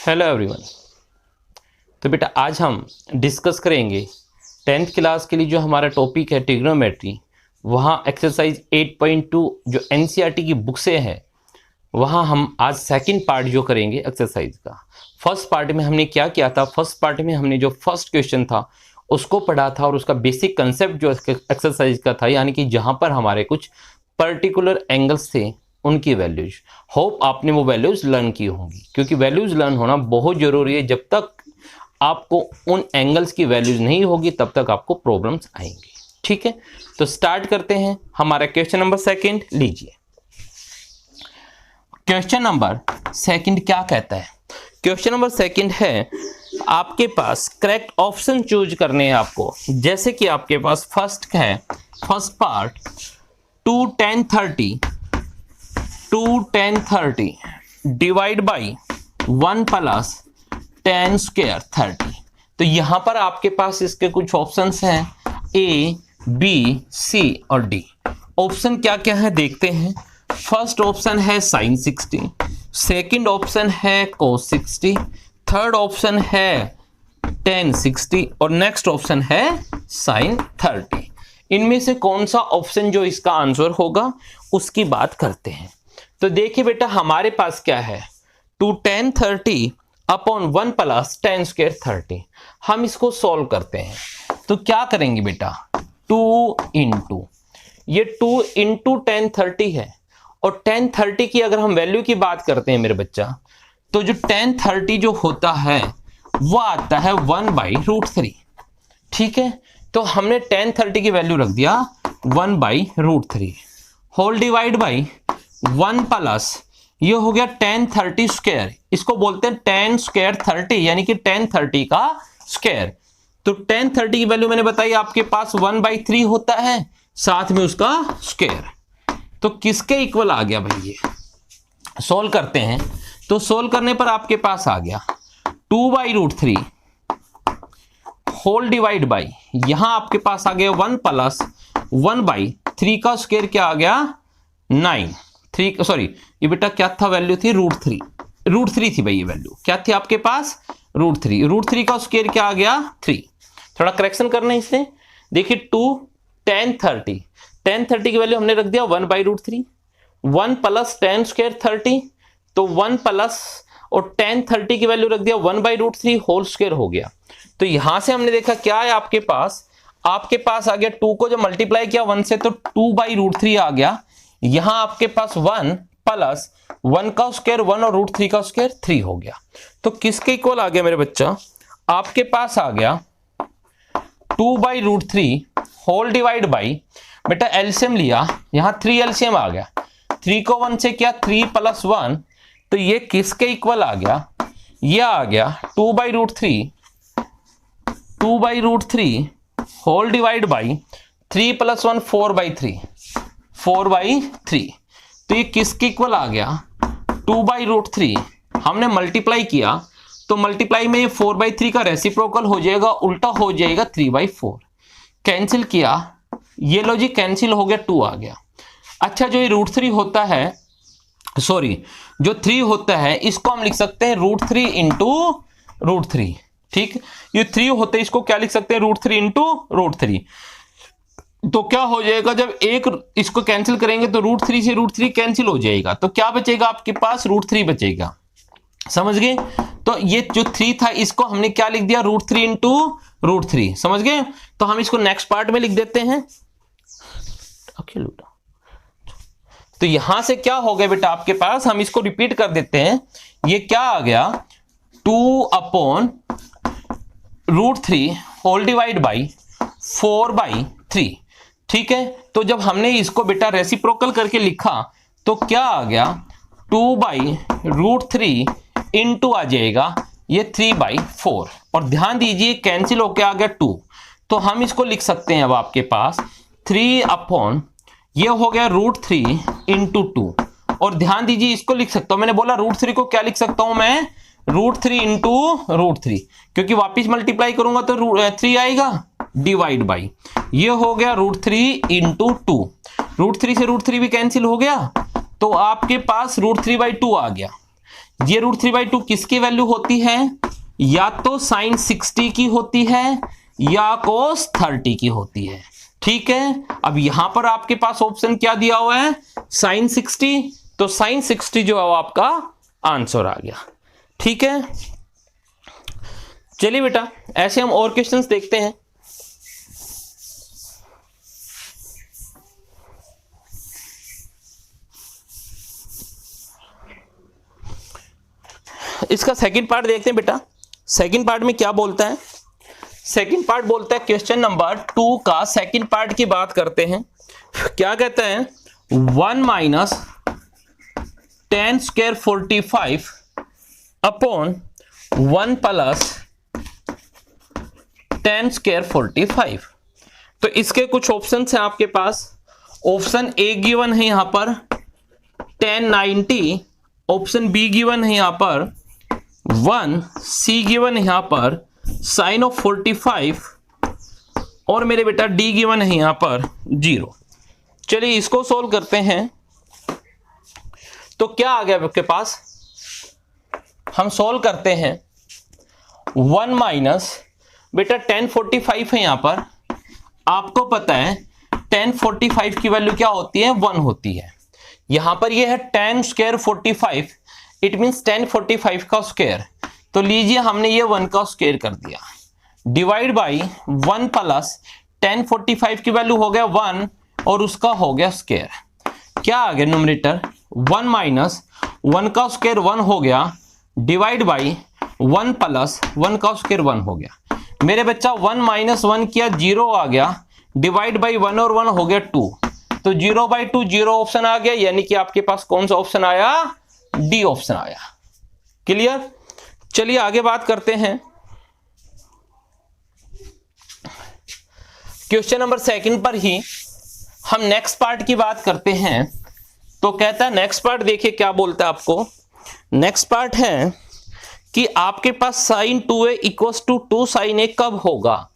Hello everyone. तो बेटा आज हम डिस्कस करेंगे 10th क्लास के लिए जो हमारा टॉपिक है ट्रिग्नोमेट्री। वहाँ एक्सरसाइज 8.2 जो एनसीईआरटी की बुक से है, वहाँ हम आज सेकंड पार्ट जो करेंगे एक्सरसाइज का। फर्स्ट पार्ट में हमने क्या किया था, फर्स्ट पार्ट में हमने जो फर्स्ट क्वेश्चन था उसको पढ़ा था और उसका बेसिक कंसेप्ट जो एक्सरसाइज का था, यानी कि जहाँ पर हमारे कुछ पर्टिकुलर एंगल्स थे उनकी वैल्यूज। होप आपने वो वैल्यूज लर्न की होंगी, क्योंकि वैल्यूज लर्न होना बहुत जरूरी है। जब तक आपको उन एंगल्स की वैल्यूज नहीं होगी तब तक आपको प्रॉब्लम्स आएंगी। ठीक है, तो स्टार्ट करते हैं। हमारा क्वेश्चन नंबर सेकंड लीजिए। क्वेश्चन नंबर सेकंड क्या कहता है? क्वेश्चन नंबर सेकंड है, आपके पास करेक्ट ऑप्शन चूज करने हैं आपको। जैसे कि आपके पास फर्स्ट है, first part 2 10 30 divide by 1 plus 10 square 30। तो यहां पर आपके पास इसके कुछ ऑप्शंस हैं, ए बी सी और डी। ऑप्शन क्या क्या है देखते हैं। फर्स्ट ऑप्शन है sin 60, सेकंड ऑप्शन है cos 60, थर्ड ऑप्शन है tan 60 और नेक्स्ट ऑप्शन है sin 30। इनमें से कौन सा ऑप्शन जो इसका आंसर होगा उसकी बात करते हैं। तो देखिए बेटा, हमारे पास क्या है, 2 10 30 अपॉन 1 प्लस 10 स्क्वायर 30। हम इसको सॉल्व करते हैं तो क्या करेंगे बेटा, 2 इंटू ये 2 इंटू 10 30 है, और 10 30 की अगर हम वैल्यू की बात करते हैं मेरे बच्चा, तो जो 10 30 जो होता है वो आता है 1/√3। ठीक है, तो हमने 10 30 की वैल्यू रख दिया 1/√3 होल डिवाइड बाई 1 प्लस ये हो गया 10 30 स्क्वायर। इसको बोलते हैं 10 स्क्वायर 30, यानी कि 10 30 का स्क्वायर। तो 10 30 की वैल्यू मैंने बताई आपके पास 1/3 होता है, साथ में उसका स्क्वायर। तो किसके इक्वल आ गया भाई, ये सोल्व करते हैं। तो सोल्व करने पर आपके पास आ गया 2/√3 होल डिवाइड बाई, यहां आपके पास आ गया 1 प्लस 1/3 का स्क्वायर क्या आ गया 9। 3 सॉरी, ये बेटा क्या था, वैल्यू थी √3 थी भाई। ये वैल्यू क्या थी आपके पास, √3 का स्क्वायर क्या आ गया 3। थोड़ा करेक्शन करना है इसमें। देखिए 2 10 30 की वैल्यू हमने रख दिया 1/√3, 1 प्लस 10 स्क्वायर 30, तो 1 प्लस और 10 30 की वैल्यू रख दिया 1/√3 होल स्क्वायर हो गया। तो यहां से हमने देखा क्या है आपके पास आ गया 2 को जब मल्टीप्लाई किया 1 से तो 2/√3 आ गया। यहां आपके पास 1 प्लस 1 का स्क्वायर 1 और √3 का स्क्वायर 3 हो गया। तो किसके इक्वल आ गया मेरे बच्चा, आपके पास आ गया 2/√3 होल डिवाइड बाई, बेटा एलसीएम लिया, यहां 3 एलसीएम आ गया, 3 को 1 से किया 3 + 1, तो ये किसके इक्वल आ गया, ये आ गया 2/√3 होल डिवाइड बाई 3 + 1 4/3। तो ये किसके इक्वल आ गया 2/√3। हमने मल्टीप्लाई किया तो मल्टीप्लाई में ये 4/3 का रेसिप्रोकल हो जाएगा, उल्टा हो जाएगा 3/4। कैंसिल किया, ये लो जी कैंसिल हो गया, 2 आ गया। अच्छा, जो ये √3 होता है, सॉरी जो 3 होता है, इसको हम लिख सकते हैं √3 इंटू √3। ठीक, ये 3 होते हैं, इसको क्या लिख सकते हैं, √3 इंटू √3। तो क्या हो जाएगा, जब एक इसको कैंसिल करेंगे तो √3 से √3 कैंसिल हो जाएगा, तो क्या बचेगा आपके पास, √3 बचेगा। समझ गए? तो ये जो 3 था इसको हमने क्या लिख दिया, √3 इंटू √3। समझ गए? तो हम इसको नेक्स्ट पार्ट में लिख देते हैं। तो यहां से क्या हो गया बेटा आपके पास, हम इसको रिपीट कर देते हैं। ये क्या आ गया 2/√3 होल डिवाइड बाई 4/3। ठीक है, तो जब हमने इसको बेटा रेसिप्रोकल करके लिखा तो क्या आ गया 2/√3 इंटू आ जाएगा ये 3/4, और ध्यान दीजिए कैंसिल होके आ गया 2। तो हम इसको लिख सकते हैं अब आपके पास 3 अपॉन ये हो गया √3 इंटू 2, और ध्यान दीजिए इसको लिख सकता हूं, मैंने बोला √3 को क्या लिख सकता हूं मैं, √3 इंटू √3, क्योंकि वापिस मल्टीप्लाई करूंगा तो 3 आएगा, डिवाइड बाई ये हो गया √3 इंटू 2। √3 से √3 भी कैंसिल हो गया, तो आपके पास √3/2 आ गया। ये √3/2 किसकी वैल्यू होती है? या तो sin 60 की होती है या cos 30 की होती है। ठीक है, अब यहां पर आपके पास ऑप्शन क्या दिया हुआ है? sin 60, तो sin 60 जो है आपका आंसर आ गया। ठीक है, चलिए बेटा ऐसे हम और क्वेश्चंस देखते हैं। इसका सेकंड पार्ट देखते हैं बेटा। सेकंड पार्ट में क्या बोलता है? सेकंड पार्ट बोलता है, क्वेश्चन नंबर 2 का सेकंड पार्ट की बात करते हैं। क्या कहता है? 1 minus 10 square 45 upon 1 plus 10 square 45। तो इसके कुछ ऑप्शन हैं आपके पास। ऑप्शन ए गिवन है यहां पर 1090, ऑप्शन बी गिवन है यहां पर 1, सी गिवन है यहां पर साइन ऑफ 45 और मेरे बेटा डी गिवन है यहां पर 0। चलिए इसको सोल्व करते हैं। तो क्या आ गया आपके पास? हम सोल्व करते हैं। 1 माइनस बेटा 1045 है यहां पर, आपको पता है 1045 की वैल्यू क्या होती है? 1 होती है। यहां पर ये है 10 स्क्वायर 45, इट मींस 1045 का स्क्वायर। तो लीजिए हमने ये 1 का स्क्वायर कर दिया, डिवाइड बाई 1 प्लस 1045 की वैल्यू हो गया 1 और उसका हो गया स्क्वायर। क्या आ गया न्यूमरेटर? 1 माइनस 1 का स्क्वायर 1 हो गया, डिवाइड बाई 1 प्लस 1 का स्क्वायर 1 हो गया। मेरे बच्चा 1 माइनस 1 किया 0 आ गया, डिवाइड बाई 1 और 1 हो गया 2, तो 0/2 0 ऑप्शन आ गया, यानी कि आपके पास कौन सा ऑप्शन आया? डी ऑप्शन आया। क्लियर? चलिए आगे बात करते हैं। क्वेश्चन नंबर सेकंड पर ही हम नेक्स्ट पार्ट की बात करते हैं। तो कहता है नेक्स्ट पार्ट, देखिए क्या बोलता है आपको। नेक्स्ट पार्ट है कि आपके पास sin 2a equals to 2 sin a कब होगा?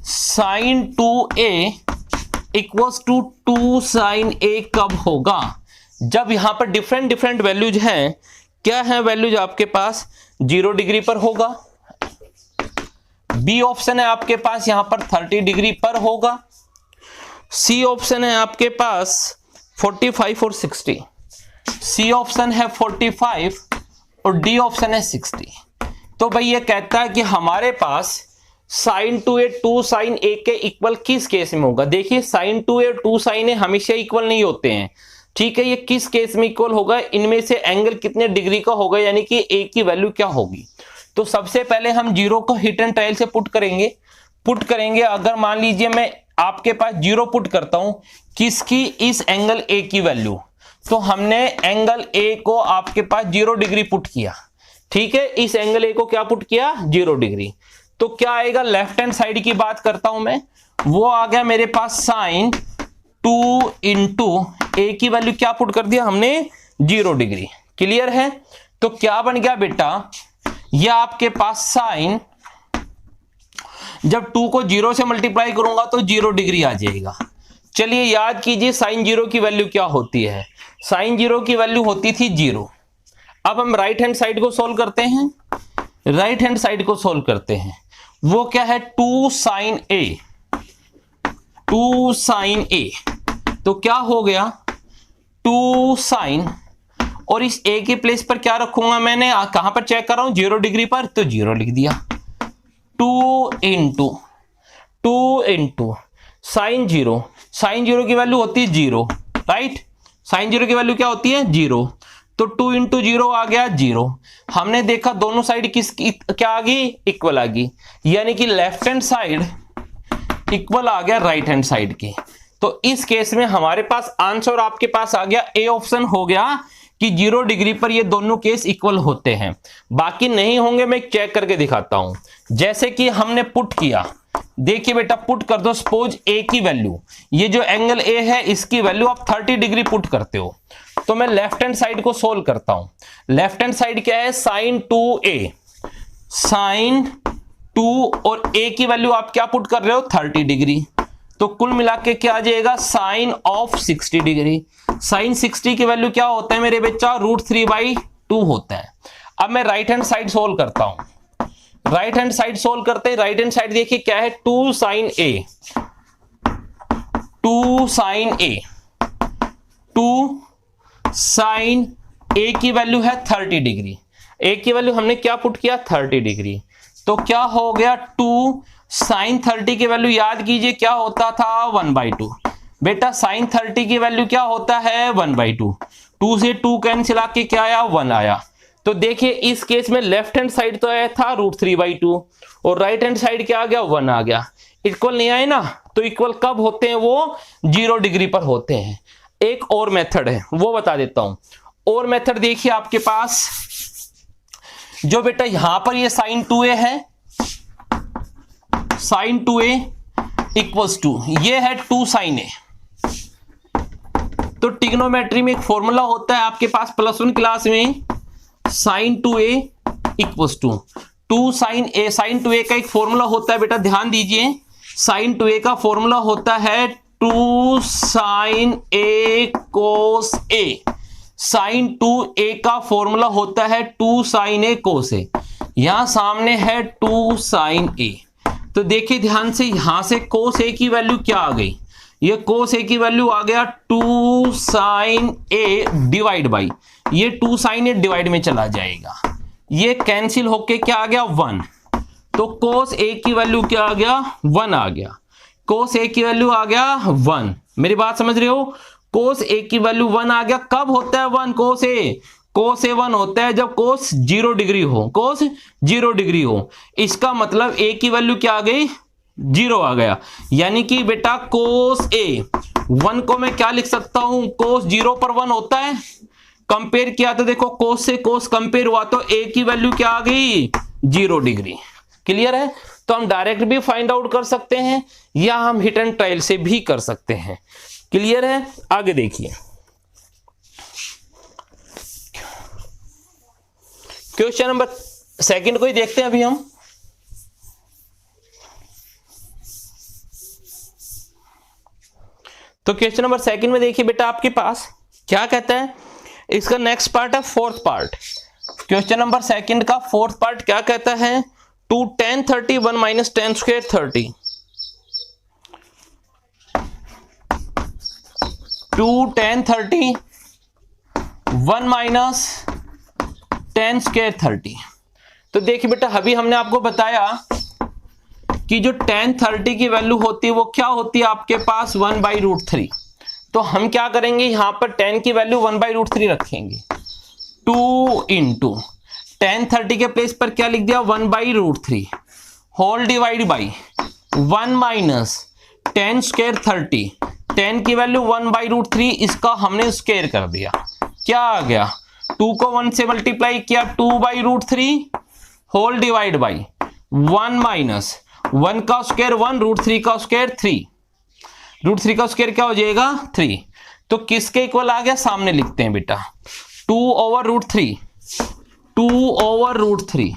sin 2a equals to 2 sin a कब होगा? जब यहां पर डिफरेंट वैल्यूज हैं। क्या है वैल्यूज आपके पास? 0 डिग्री पर होगा, बी ऑप्शन है आपके पास यहां पर 30 डिग्री पर होगा, सी ऑप्शन है आपके पास 45 और 60, सी ऑप्शन है 45 और डी ऑप्शन है 60। तो भाई ये कहता है कि हमारे पास sin 2a 2 sin a के इक्वल किस केस में होगा? देखिए sin 2a 2 sin a हमेशा इक्वल नहीं होते हैं। ठीक है, ये किस केस में इक्वल होगा? इनमें से एंगल कितने डिग्री का होगा, यानी कि a की वैल्यू क्या होगी? तो सबसे पहले हम 0 को हिट एंड ट्रायल से पुट करेंगे। अगर मान लीजिए मैं आपके पास 0 पुट करता हूं, किसकी? इस एंगल a की वैल्यू। तो हमने एंगल a को आपके पास 0 डिग्री पुट किया। ठीक है, इस एंगल a को क्या पुट किया? 0 डिग्री। तो क्या आएगा? लेफ्ट हैंड साइड की बात करता हूं मैं, वो आ गया मेरे पास sin 2 इंटू a की वैल्यू क्या पुट कर दिया हमने? 0 डिग्री। क्लियर है? तो क्या बन गया बेटा? यह आपके पास साइन, जब 2 को 0 से मल्टीप्लाई करूंगा तो 0 डिग्री आ जाएगा। चलिए याद कीजिए साइन 0 की वैल्यू क्या होती है? साइन 0 की वैल्यू होती थी 0। अब हम राइट हैंड साइड को सोल्व करते हैं। वो क्या है? 2 sin a, 2 sin a। तो क्या हो गया? 2 sin, और इस a के प्लेस पर क्या रखूंगा मैंने? कहां पर चेक कर रहा हूं? 0 डिग्री पर, तो 0 लिख दिया। 2 इंटू साइन 0 की वैल्यू होती है 0, राइट? साइन 0 की वैल्यू क्या होती है? 0। तो 2 इंटू 0 आ गया 0। हमने देखा दोनों साइड किसकी क्या आ गई? इक्वल आ गई, यानी कि लेफ्ट हैंड साइड इक्वल आ गया राइट हैंड साइड की। तो इस केस में हमारे पास आंसर आपके पास आ गया, ए ऑप्शन हो गया कि 0 डिग्री पर ये दोनों केस इक्वल होते हैं। बाकी नहीं होंगे, मैं चेक करके दिखाता हूं। जैसे कि हमने पुट किया, देखिए बेटा पुट कर दो, सपोज ए की वैल्यू, ये जो एंगल ए है इसकी वैल्यू आप 30 डिग्री पुट करते हो। तो मैं लेफ्ट हैंड साइड को सोल्व करता हूं। लेफ्ट हैंड साइड क्या है? sin 2a, sin 2 और a की वैल्यू आप क्या पुट कर रहे हो? 30 डिग्री। तो कुल मिला के क्या आ जाएगा? Sign of 60 degree. साइन 60 की वैल्यू क्या होता है मेरे बच्चा? √3/2 2 होता है। अब मैं राइट हैंड साइड सोल्व करता हूं। राइट हैंड साइड सोल्व करते हैं। राइट हैंड साइड देखिए क्या है, 2 sin A, 2 sin A, 2 sin A की वैल्यू है 30 डिग्री। A की वैल्यू हमने क्या पुट किया, 30 डिग्री। तो क्या हो गया, 2 sin 30 की वैल्यू याद कीजिए क्या होता था, 1/2। बेटा sin 30 की वैल्यू क्या होता है, 1/2। 2 से 2 कैंसिल आके क्या आया, 1 आया। तो देखिए इस केस में लेफ्ट हैंड साइड तो आया था √3/2 और राइट हैंड साइड क्या आ गया, 1 आ गया। इक्वल नहीं आए ना, तो इक्वल कब होते हैं, वो 0 डिग्री पर होते हैं। एक और मेथड है वो बता देता हूं। और मेथड देखिए आपके पास, जो बेटा यहां पर ये sin 2a है, sin 2a इक्वल्स टू ये है 2 sin a। तो ट्रिग्नोमेट्री में एक फॉर्मूला होता है आपके पास +1 क्लास में, sin 2a equals to 2 sin a। sin 2a का एक फॉर्मूला होता है बेटा, ध्यान दीजिए, sin 2a का फॉर्मूला होता है 2 sin a cos a। sin 2a का फॉर्मूला होता है 2 sin a cos a। यहां सामने है 2 sin a। तो देखिए ध्यान से, यहां से cos a की वैल्यू क्या आ गई, ये cos a की वैल्यू आ गया 2 sin a डिवाइड बाई ये 2 sin a डिवाइड में चला जाएगा, ये कैंसिल होके क्या आ गया, 1। तो cos a की वैल्यू क्या आ गया, 1 आ गया। cos a की वैल्यू आ गया 1। मेरी बात समझ रहे हो, cos a की वैल्यू 1 आ गया। कब होता है 1 cos a? cos a 1 होता है जब cos 0 डिग्री हो, cos 0 डिग्री हो। इसका मतलब a की वैल्यू क्या आ गई, 0 आ गया। यानी कि बेटा cos a 1 को मैं क्या लिख सकता हूं, cos 0 पर 1 होता है। कंपेयर किया तो देखो cos से cos कंपेयर हुआ तो a की वैल्यू क्या आ गई, 0 डिग्री। क्लियर है? तो हम डायरेक्ट भी फाइंड आउट कर सकते हैं या हम हिट एंड ट्रायल से भी कर सकते हैं। क्लियर है? आगे देखिए क्वेश्चन नंबर 2 को ही देखते हैं अभी हम। तो क्वेश्चन नंबर 2 में देखिए बेटा आपके पास क्या कहता है, इसका नेक्स्ट पार्ट है 4th पार्ट। क्वेश्चन नंबर 2 का 4th पार्ट क्या कहता है, 2 tan 30 1 minus tan square 30। 2 tan 30 1 minus tan square 30। तो देखिए बेटा अभी हमने आपको बताया कि जो tan 30 की वैल्यू होती है वो क्या होती है आपके पास, 1/√3। तो हम क्या करेंगे, यहां पर tan की वैल्यू 1/√3 रखेंगे। 2 इंटू tan 30 के प्लेस पर क्या लिख दिया, 1/√3 whole divide by 1 minus tan square 30। tan की वैल्यू 1/√3, इसका हमने स्क्वायर कर दिया, क्या आ गया, 2 को 1 से मल्टीप्लाई किया 2/√3 होल डिवाइड बाई 1 माइनस 1 का स्क्वायर 1, √3 का स्क्वायर 3। √3 का स्क्वायर क्या हो जाएगा, 3। तो किसके इक्वल आ गया, सामने लिखते हैं बेटा, 2/√3 2/√3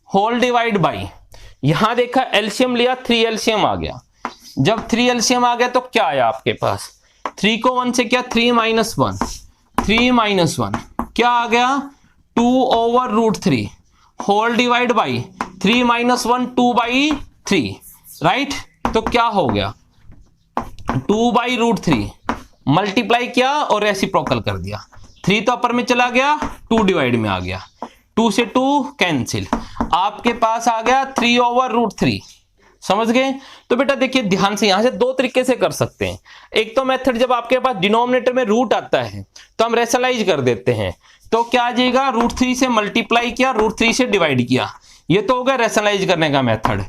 होल डिवाइड बाई, यहां देखा एलसीएम लिया 3 एलसीएम आ गया। जब 3 एलसीएम आ गया तो क्या आया आपके पास, 3 को 1 से क्या, 3 माइनस 1, 3 माइनस 1 क्या आ गया, 2/√3 whole divide by 3 minus 1 2/3। Right? तो क्या हो गया, 2/√3 मल्टीप्लाई किया और रेसिप्रोकल कर दिया, 3 तो अपर में चला गया, 2 डिवाइड में आ गया, 2 से 2 कैंसिल, आपके पास आ गया 3/√3। समझ गए? तो बेटा देखिए ध्यान से, यहां से 2 तरीके से कर सकते हैं। एक तो मेथड जब आपके पास डिनोमिनेटर में रूट आता है तो हम रेशनलाइज कर देते हैं, तो क्या आ जाएगा, √3 से मल्टीप्लाई किया, √3 से डिवाइड किया, ये तो हो गया रेशनलाइज करने का मेथड।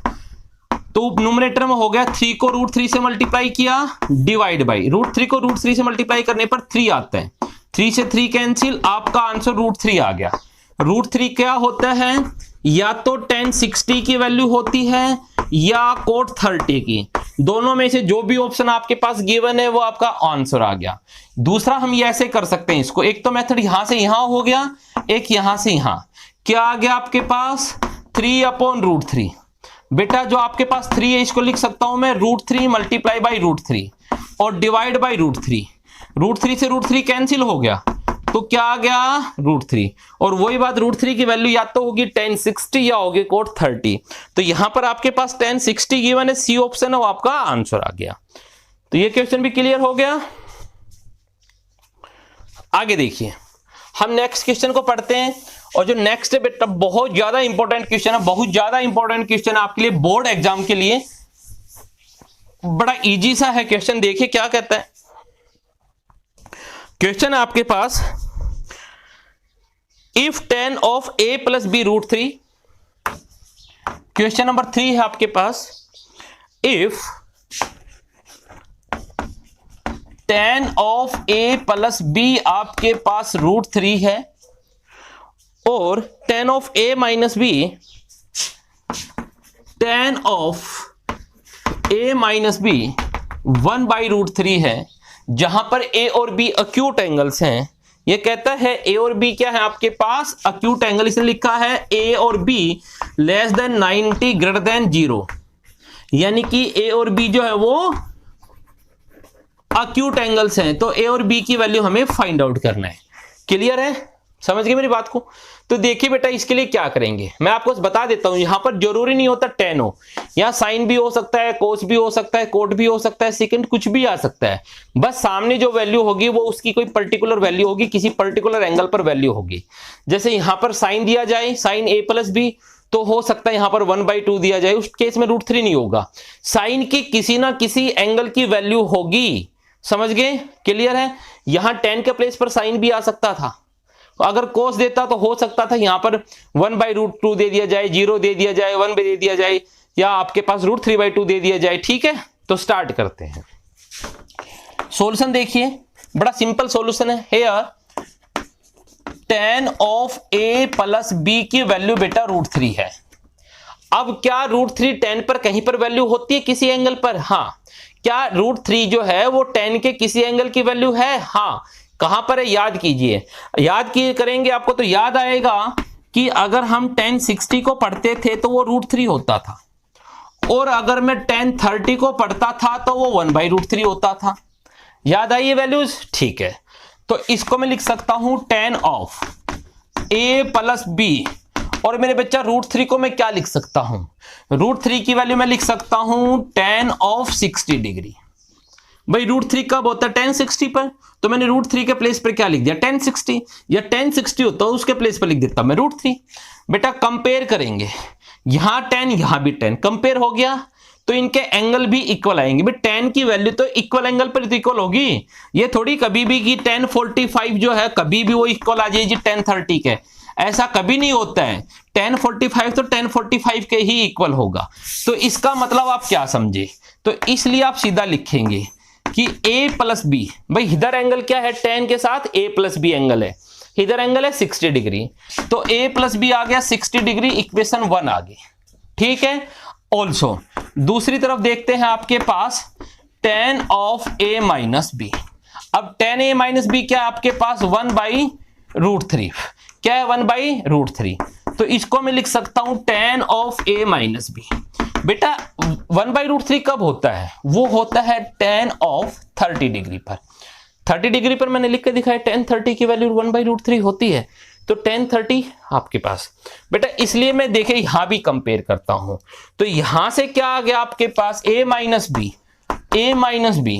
तो न्यूमरेटर में हो गया 3 को √3 से मल्टीप्लाई किया डिवाइड बाई √3 को √3 से मल्टीप्लाई करने पर 3 आता है, 3 से 3 कैंसिल, आपका आंसर √3 आ गया। √3 क्या होता है, या तो tan 60 की वैल्यू होती है या cot 30 की, दोनों में से जो भी ऑप्शन आपके पास गिवन है वो आपका आंसर आ गया। दूसरा हम ये ऐसे कर सकते हैं इसको, एक तो मेथड यहां से यहां हो गया, एक यहां से यहां, क्या आ गया आपके पास, 3/√3। बेटा जो आपके पास 3 है इसको लिख सकता हूं मैं √3 मल्टीप्लाई बाई √3 और डिवाइड बाई √3। √3 से √3 कैंसिल हो गया, तो क्या आ गया √3, और वही बात √3 की वैल्यू या तो होगी tan 60 या होगी cot 30। तो यहां पर आपके पास tan 60 गिवन है, सी ऑप्शन है, वो आपका आंसर आ गया। तो ये क्वेश्चन भी क्लियर हो गया। आगे देखिए, हम नेक्स्ट क्वेश्चन को पढ़ते हैं, और जो नेक्स्ट है बेटा बहुत ज्यादा इंपॉर्टेंट क्वेश्चन है, बहुत ज्यादा इंपॉर्टेंट क्वेश्चन है आपके लिए बोर्ड एग्जाम के लिए। बड़ा इजी सा है क्वेश्चन, देखिए क्या कहता है। क्वेश्चन है आपके पास, if tan of a plus b √3। Question number 3 है आपके पास, if tan of a plus b आपके पास √3 है, और tan of a minus b, tan of a minus b 1/√3 है, जहां पर a और b अक्यूट एंगल्स हैं। ये कहता है a और b क्या है आपके पास अक्यूट एंगल, इसने लिखा है a और b less than 90 greater than 0, यानी कि a और b जो है वो अक्यूट एंगल्स हैं। तो a और b की वैल्यू हमें फाइंड आउट करना है। क्लियर है, समझ गए मेरी बात को। तो देखिए बेटा इसके लिए क्या करेंगे, मैं आपको बता देता हूं। यहां पर जरूरी नहीं होता tan हो, यहां साइन भी हो सकता है, कोस भी हो सकता है, कोट भी हो सकता है, सेकंड कुछ भी आ सकता है। बस सामने जो वैल्यू होगी वो उसकी कोई पर्टिकुलर वैल्यू होगी, किसी पर्टिकुलर एंगल पर वैल्यू होगी। जैसे यहां पर साइन दिया जाए, साइन a प्लस b, तो हो सकता है यहां पर 1/2 दिया जाए, उस केस में √3 नहीं होगा। साइन की किसी ना किसी एंगल की वैल्यू होगी, समझ गए। क्लियर है, यहां tan के प्लेस पर साइन भी आ सकता था, अगर कोस देता तो हो सकता था यहां पर 1/√2 दे दिया जाए, 0 दे दिया जाए, 1 दे दिया जाए, या आपके पास √3/2 दे दिया जाए। ठीक है, तो स्टार्ट करते हैं। सॉल्यूशन देखिए, बड़ा सिंपल सॉल्यूशन है। Here tan of a plus b की वैल्यू बेटा √3 है। अब क्या √3 tan पर कहीं पर वैल्यू होती है किसी एंगल पर? हाँ। क्या √3 जो है वो tan के किसी एंगल की वैल्यू है? हाँ। कहां पर है याद कीजिए, याद करेंगे आपको तो याद आएगा कि अगर हम tan 60 को पढ़ते थे तो वो √3 होता था, और अगर मैं tan 30 को पढ़ता था तो वो 1/√3 होता था। याद आई ये वैल्यूज? ठीक है, तो इसको मैं लिख सकता हूं tan of a plus b, और मेरे बच्चा √3 को मैं क्या लिख सकता हूं? √3 की वैल्यू मैं लिख सकता हूं tan of 60 डिग्री। भाई √3 कब होता है? tan 60 पर, तो मैंने √3 के प्लेस पर क्या लिख दिया? tan 60, या tan 60 होता है उसके प्लेस पर लिख देता मैं √3। बेटा कंपेयर करेंगे, यहां tan यहां भी tan, कंपेयर हो गया तो इनके एंगल भी इक्वल आएंगे। भाई tan की वैल्यू तो इक्वल एंगल पर तो इक्वल होगी, ये थोड़ी कभी भी कि tan 45 जो है कभी भी वो इक्वल आ जाएगी tan 30 के, ऐसा कभी नहीं होता है। tan 45 तो tan 45 के ही इक्वल होगा। तो इसका मतलब आप क्या समझे? तो इसलिए आप सीधा लिखेंगे कि a प्लस b, भाई इधर एंगल क्या है tan के साथ a प्लस b एंगल है, इधर एंगल है 60 डिग्री, तो a प्लस b आ गया 60 डिग्री, इक्वेशन 1 आ गई। ठीक है, ऑल्सो दूसरी तरफ देखते हैं आपके पास tan of a minus b। अब tan a माइनस b क्या है आपके पास? 1/√3। क्या है? 1/√3। तो इसको मैं लिख सकता हूं tan of a minus b। बेटा 1/√3 कब होता है? वो होता है tan of 30 डिग्री पर। 30 डिग्री पर मैंने लिख के दिखाया tan 30 की वैल्यू 1/√3 होती है, तो tan 30 आपके पास बेटा, इसलिए मैं देखे यहां भी कंपेयर करता हूं। तो यहां से क्या आ गया आपके पास? a minus b।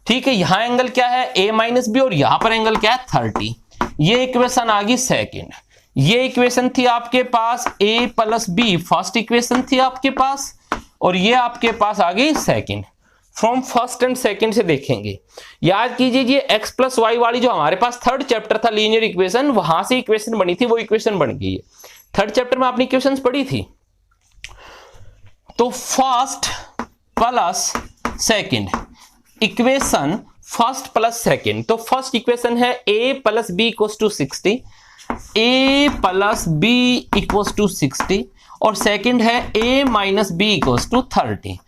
ठीक है, यहां एंगल क्या है? a माइनस b, और यहां पर एंगल क्या है? 30। ये इक्वेशन आ गई सेकेंड। ये इक्वेशन थी आपके पास a plus b, first equation थी आपके पास, और ये आपके पास आ गई second. From first and second से देखेंगे, याद कीजिए ये x प्लस वाई वाली जो हमारे पास थर्ड चैप्टर था लीनियर इक्वेशन, वहां से इक्वेशन बनी थी, वो इक्वेशन बन गई है। थर्ड चैप्टर में आपने इक्वेशंस पढ़ी थी। तो first plus second equation, first plus second, तो फर्स्ट इक्वेशन है a plus b equals to 60, a plus b equals to 60, और सेकंड है a minus b equals to 30।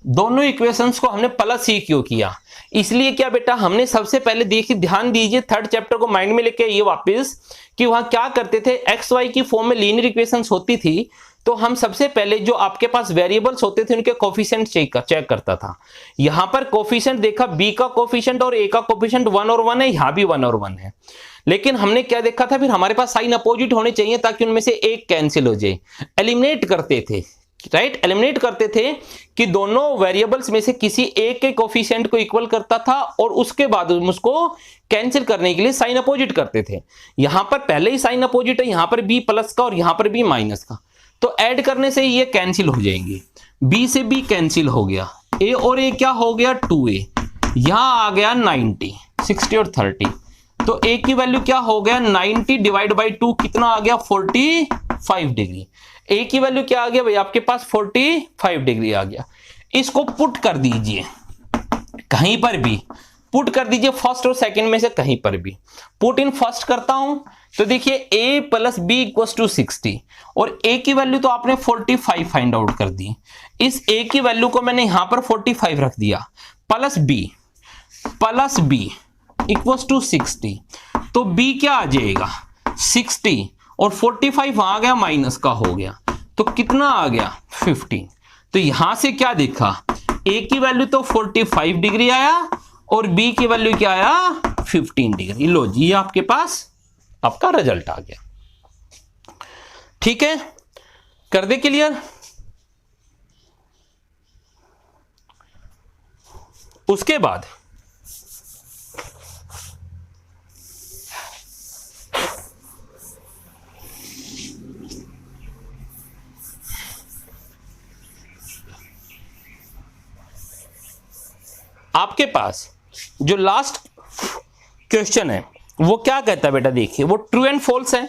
दोनों इक्वेशंस को हमने प्लस ही क्यों किया? इसलिए क्या बेटा, हमने सबसे पहले देखिए, ध्यान दीजिए, थर्ड चैप्टर को माइंड में लेके ये वापस कि वहां क्या करते थे, एक्स वाई की फॉर्म में लीनियर इक्वेशंस होती थी, तो हम सबसे पहले जो आपके पास वेरिएबल्स होते थे उनके कोफिशिएंट चेक करता था। यहां पर कोफिशिएंट देखा, b का कोफिशिएंट और a का कोफिशिएंट 1 और 1 है, यहां भी 1 और 1 है। लेकिन हमने क्या देखा था, फिर हमारे पास साइन अपोजिट होने चाहिए ताकि उनमें से एक कैंसिल हो जाए। एलिमिनेट करते थे, राइट, एलिमिनेट करते थे कि दोनों वेरिएबल्स में से किसी एक के कोफिशिएंट को इक्वल करता था और उसके बाद उसको कैंसिल करने के लिए साइन अपोजिट करते थे। यहां पर पहले ही साइन अपोजिट है, यहां पर बी प्लस का और यहां पर बी माइनस का, तो ऐड करने से ये कैंसिल हो जाएंगे। बी से बी कैंसिल हो गया, ए और ए क्या हो गया 2a, यहां आ गया 90, 60 और 30, तो ए की वैल्यू क्या हो गया 90 डिवाइड बाई 2 कितना आ गया 45 डिग्री। ए की वैल्यू क्या आ गया भाई आपके पास 45 डिग्री आ गया। इसको पुट कर दीजिए कहीं पर भी, पुट कर दीजिए फर्स्ट और सेकंड में से कहीं पर भी। पुट इन फर्स्ट करता हूं तो देखिए a plus B equals to 60 और a की वैल्यू तो आपने 45 फाइंड आउट कर दी। इस a की वैल्यू को मैंने यहां पर 45 रख दिया, प्लस b इक्वल्स टू 60, तो b क्या आ जाएगा 60 और 45 आ गया माइनस का हो गया, तो कितना आ गया 15। तो यहां से क्या देखा, a की वैल्यू तो 45 डिग्री आया और b की वैल्यू क्या आया 15 डिग्री। लो जी, ये आपके पास आपका रिजल्ट आ गया। ठीक है, कर दे क्लियर। उसके बाद आपके पास जो लास्ट क्वेश्चन है वो क्या कहता है बेटा, देखिए वो ट्रू एंड फॉल्स है।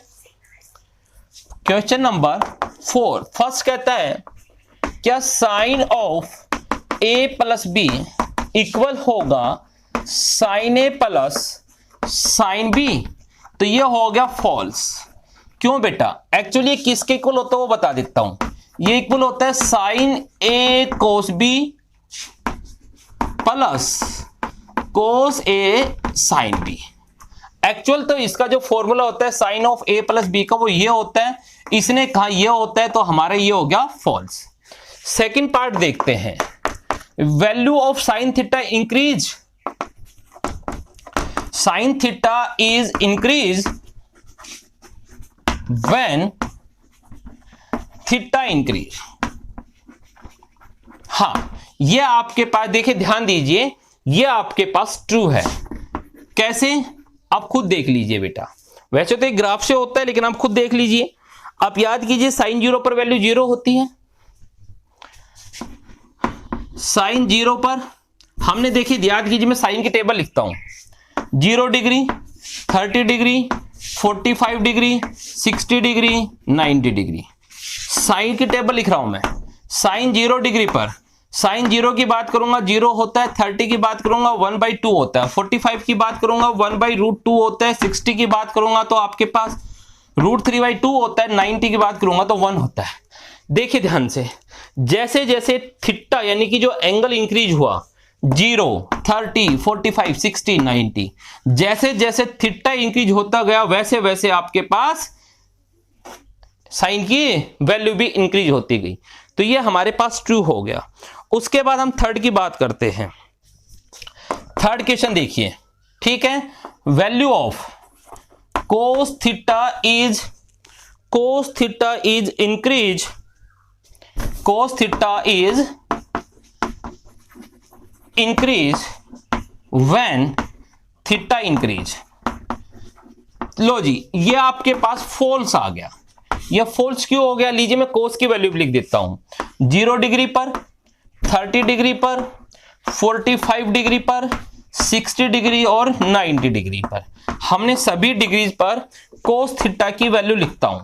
क्वेश्चन नंबर 4 फर्स्ट कहता है क्या sine of a plus B equal होगा sine a plus sine b, तो ये हो गया फॉल्स। क्यों बेटा, एक्चुअली किसके इक्वल होता है वो बता देता हूं। ये इक्वल होता है sine a cos b plus cos a sine b। Actual तो इसका जो फॉर्मूला होता है sine of a plus B का वो ये होता है, इसने कहा ये होता है, तो हमारा ये हो गया फॉल्स। सेकंड पार्ट देखते हैं, value of sine theta increase, sine theta is increase when theta increase. हाँ, ये आपके पास देखिए, ध्यान दीजिए, ये आपके पास ट्रू है। कैसे, आप खुद देख लीजिए बेटा। वैसे तो एक ग्राफ से होता है, लेकिन आप खुद देख लीजिए। आप याद कीजिए साइन 0 पर वैल्यू 0 होती है। साइन 0 पर हमने देखिए, याद कीजिए, मैं साइन की टेबल लिखता हूं 0 degree, 30 degree, 45 degree, 60 degree, 90 degree. Sine की टेबल लिख रहा हूं मैं। साइन 0 डिग्री पर साइन 0 की बात करूंगा 0 होता है, 30 की बात करूंगा 1/2 होता है, 45 की बात करूंगा 1/√2 होता है, 60 की बात करूंगा तो आपके पास √3/2 होता है, 90 की बात करूंगा तो 1 होता है। देखिए ध्यान से, जैसे जैसे थीटा यानी कि जो एंगल इंक्रीज हुआ 0, 30, 45, 60, 90, जैसे जैसे थीटा इंक्रीज होता गया वैसे वैसे आपके पास साइन की वैल्यू भी इंक्रीज होती गई। तो ये हमारे पास ट्रू हो गया। उसके बाद हम थर्ड की बात करते हैं। थर्ड क्वेश्चन देखिए, ठीक है, value of cos theta is increase, cos theta is increase when theta increase. लो जी, ये आपके पास फॉल्स आ गया। यह फॉल्स क्यों हो गया, लीजिए मैं कोस की वैल्यू लिख देता हूं। 0 डिग्री पर, 30 डिग्री पर, 45 डिग्री पर, 60 डिग्री और 90 डिग्री पर हमने सभी डिग्रीज पर कोस थीटा की वैल्यू लिखता हूं।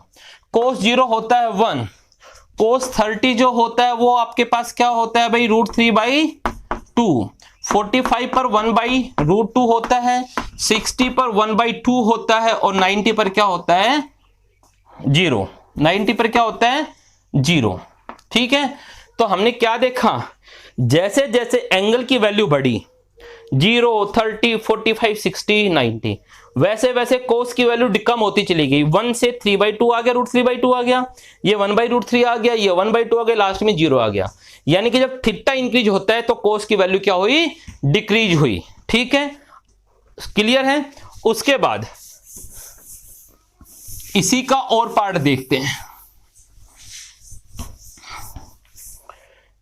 कोस 0 होता है 1, कोस 30 जो होता है वो आपके पास क्या होता है भाई √3/2, 45 पर 1/√2 होता है, 60 पर 1/2 होता है और 90 पर क्या होता है 0। 90 पर क्या होता है 0। ठीक है, तो हमने क्या देखा, जैसे जैसे एंगल की वैल्यू बढ़ी 0, 30, 45, 60, 90, वैसे वैसे कोस की वैल्यू कम होती चली गई। 1 से 3/2 आ गया, √3/2 आ गया, ये 1/√3 आ गया, ये 1/2 आ गया, लास्ट में 0 आ गया। यानी कि जब थीटा इंक्रीज होता है तो कोस की वैल्यू क्या हुई, डिक्रीज हुई। ठीक है, क्लियर है। उसके बाद इसी का और पार्ट देखते हैं,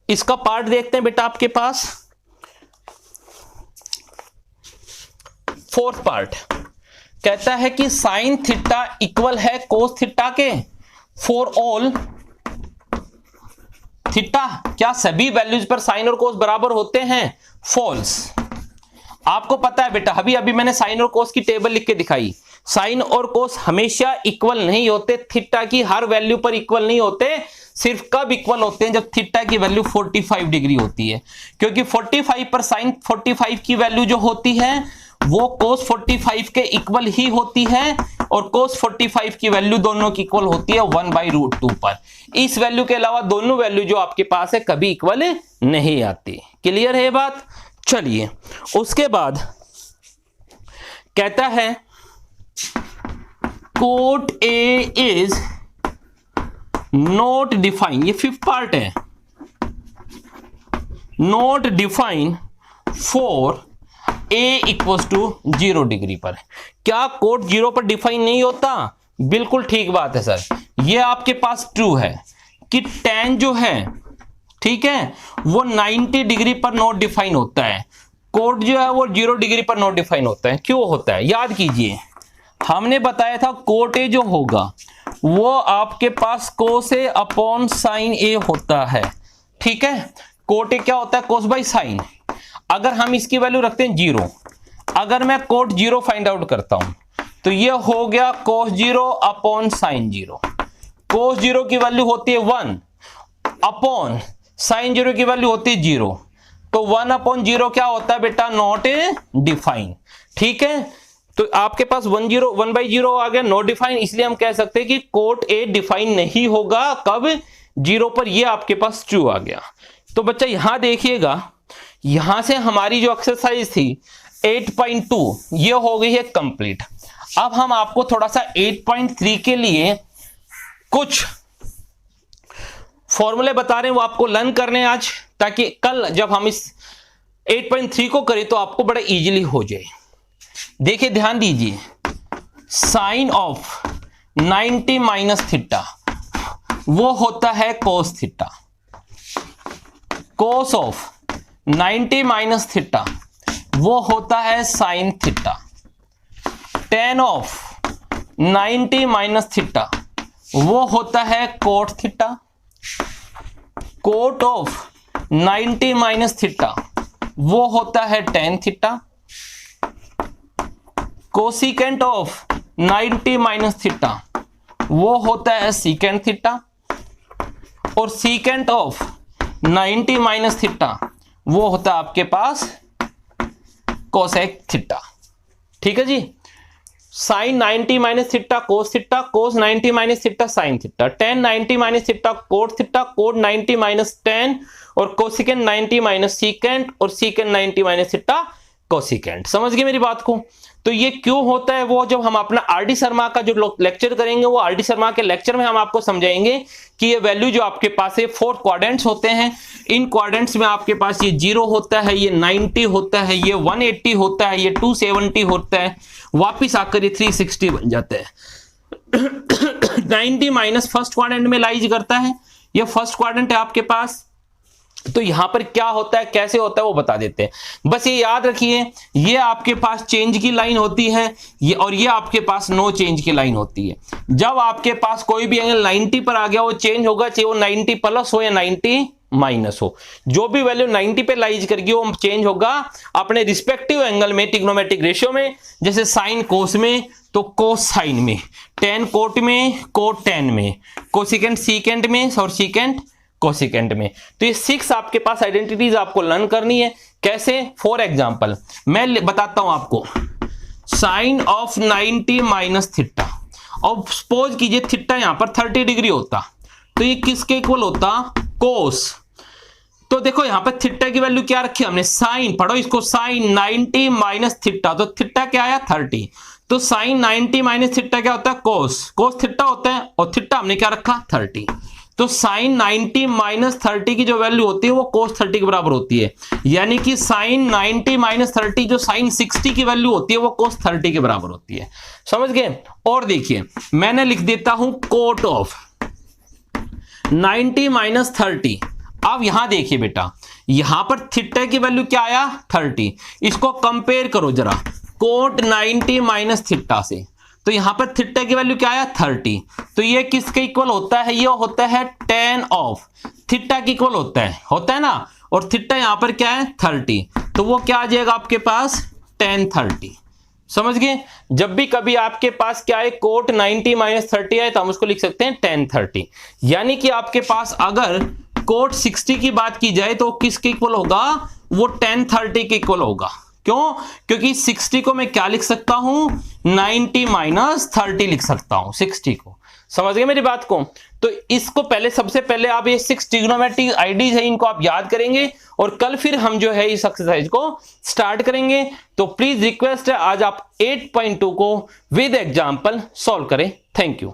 इसका पार्ट देखते हैं बेटा। आपके पास फोर्थ पार्ट कहता है कि साइन थीटा इक्वल है कोस थीटा के फॉर ऑल थीटा। क्या सभी वैल्यूज पर साइन और कोस बराबर होते हैं? फॉल्स। आपको पता है बेटा, अभी अभी मैंने साइन और कोस की टेबल लिख के दिखाई। साइन और कोस हमेशा इक्वल नहीं होते, थीटा की हर वैल्यू पर इक्वल नहीं होते। सिर्फ कब इक्वल होते हैं? जब थीटा की वैल्यू 45 डिग्री होती है, क्योंकि 45 पर साइन 45 की वैल्यू जो होती है वो कोस 45 के इक्वल ही होती है, और कोस 45 की वैल्यू दोनों की इक्वल होती है 1/√2 पर। इस वैल्यू के अलावा दोनों वैल्यू जो आपके पास है कभी इक्वल नहीं आती। क्लियर है बात? चलिए, उसके बाद कहता है cot A is not define, ये फिफ्थ पार्ट है, not define for A equals to 0 degree पर। क्या कोट 0 पर डिफाइन नहीं होता? बिल्कुल ठीक बात है सर। ये आपके पास ट्रू है कि tan जो है, ठीक है, वो 90 डिग्री पर नॉट डिफाइन होता है। कोट जो है वो 0 डिग्री पर नॉट डिफाइन होता है। क्यों होता है? याद कीजिए, हमने बताया था कोट ए जो होगा वो आपके पास कोस ए अपॉन साइन ए होता है। ठीक है, कोट ए क्या होता है? कोस बाई साइन। अगर हम इसकी वैल्यू रखते हैं 0, अगर मैं कोट 0 फाइंड आउट करता हूं तो ये हो गया कोस 0 अपॉन साइन 0। कोस 0 की वैल्यू होती है 1 अपॉन साइन 0 की वैल्यू होती है 0, तो 1 अपॉन 0 क्या होता है बेटा? Not define. ठीक है, तो आपके पास 1/0 आ गया, नॉट डिफाइन। इसलिए हम कह सकते हैं कि कोट ए डिफाइन नहीं होगा। कब? 0 पर। ये आपके पास ट्रू आ गया। तो बच्चा यहां देखिएगा, यहां से हमारी जो एक्सरसाइज थी 8.2 ये हो गई है कंप्लीट। अब हम आपको थोड़ा सा 8.3 के लिए कुछ फॉर्मूले बता रहे हैं, वो आपको लर्न करने हैं आज, ताकि कल जब हम इस 8.3 को करें तो आपको बड़ा इजीली हो जाए। देखिए, ध्यान दीजिए, साइन ऑफ 90 माइनस थीटा वो होता है cos theta. Cos of 90 minus theta वो होता है sine theta. Tan of 90 minus theta वो होता है cot theta. Cot of 90 minus theta वो होता है tan theta. Cosecant of 90 minus theta वो होता है सीकेंट थीटा। और सीकेंट ऑफ 90 माइनस थीटा वो होता है आपके पास कोसेक थीटा। ठीक है जी। Sine 90 minus theta cos theta, cos 90 minus theta sine theta, tan 90 minus theta cot theta, cot 90 minus tan, और कोसिकेंट 90 माइनस सीकेंट, और सीकेंट 90 माइनस थीटा कोसिकेंट। समझ गए मेरी बात को? तो ये क्यों होता है, वो जब हम अपना आरडी शर्मा का जो लेक्चर करेंगे, वो आरडी शर्मा के लेक्चर में हम आपको समझाएंगे कि ये वैल्यू जो आपके पास है 4 क्वाड्रेंट्स होते हैं। इन क्वाड्रेंट्स में आपके पास ये 0 होता है, ये 90 होता है, ये 180 होता है, ये 270 होता है, वापिस आकर ये 360 बन जाता है। 90 माइनस फर्स्ट क्वाड्रेंट में लाइज करता है, ये फर्स्ट क्वाड्रेंट है आपके पास। तो यहां पर क्या होता है, कैसे होता है, वो बता देते हैं। बस ये याद रखिए, ये आपके पास चेंज की लाइन होती है, ये और ये आपके पास नो चेंज की लाइन होती है। जब आपके पास कोई भी एंगल 90 पर आ गया, वो चेंज होगा, चाहे वो 90 प्लस हो या 90 माइनस हो। जो भी वैल्यू 90 पे लाइज करके वो चेंज होगा अपने रिस्पेक्टिव एंगल में, ट्रिग्नोमेट्रिक रेशियो में। जैसे साइन कोस में तो कोस साइन में, टेन कोट में, कोट टेन में, कोसिकेंट सीकेंट में, और सीकेंट कोसिकेंट में। तो ये 6 आपके पास आइडेंटिटीज आपको लर्न करनी है। कैसे? फॉर एग्जांपल मैं बताता हूं आपको। साइन ऑफ 90 माइनस थीटा, और सपोज कीजिए थीटा यहां पर 30 डिग्री होता, तो ये किसके इक्वल होता? कोस। तो देखो यहां पर थीटा की वैल्यू क्या रखी हमने? साइन, पढ़ो इसको, साइन 90 माइनस थीटा, तो थीटा क्या आया? 30। तो साइन 90 माइनस थीटा क्या होता है? कोस। कोस थीटा होता है, और थीटा हमने क्या रखा? 30। तो साइन 90 माइनस 30 की जो वैल्यू होती है वो कोस 30 के बराबर होती है, यानी कि साइन 90 माइनस 30 जो साइन 60 की वैल्यू होती है वो कोस 30 के बराबर होती है। समझ गए? और देखिए मैंने लिख देता हूं कोट ऑफ 90 माइनस 30। अब यहां देखिए बेटा, यहां पर थीटा की वैल्यू क्या आया 30, इसको कंपेयर करो जरा कोट 90 माइनस थीटा से, तो यहां पर थीटा की वैल्यू क्या आया 30, तो ये किसके इक्वल होता है, ये होता है tan ऑफ थीटा के इक्वल होता है ना, और थीटा यहां पर क्या है 30, तो वो क्या आ जाएगा आपके पास tan 30। समझ गए? जब भी कभी आपके पास क्या है कोट 90 माइनस 30 है तो हम उसको लिख सकते हैं tan 30, यानी कि आपके पास अगर कोट 60 की बात की जाए तो किसके इक्वल होगा, वो tan 30 के इक्वल होगा। क्यों? क्योंकि 60 को मैं क्या लिख सकता हूं 90 माइनस 30 लिख सकता हूं 60 को। समझ गए मेरी बात को? तो इसको पहले सबसे पहले आप ये 6 ट्रिग्नोमेट्रिक आईडीज है इनको आप याद करेंगे, और कल फिर हम जो है इस एक्सरसाइज को स्टार्ट करेंगे। तो प्लीज रिक्वेस्ट है आज आप 8.2 को विद एग्जांपल सॉल्व करें। Thank you.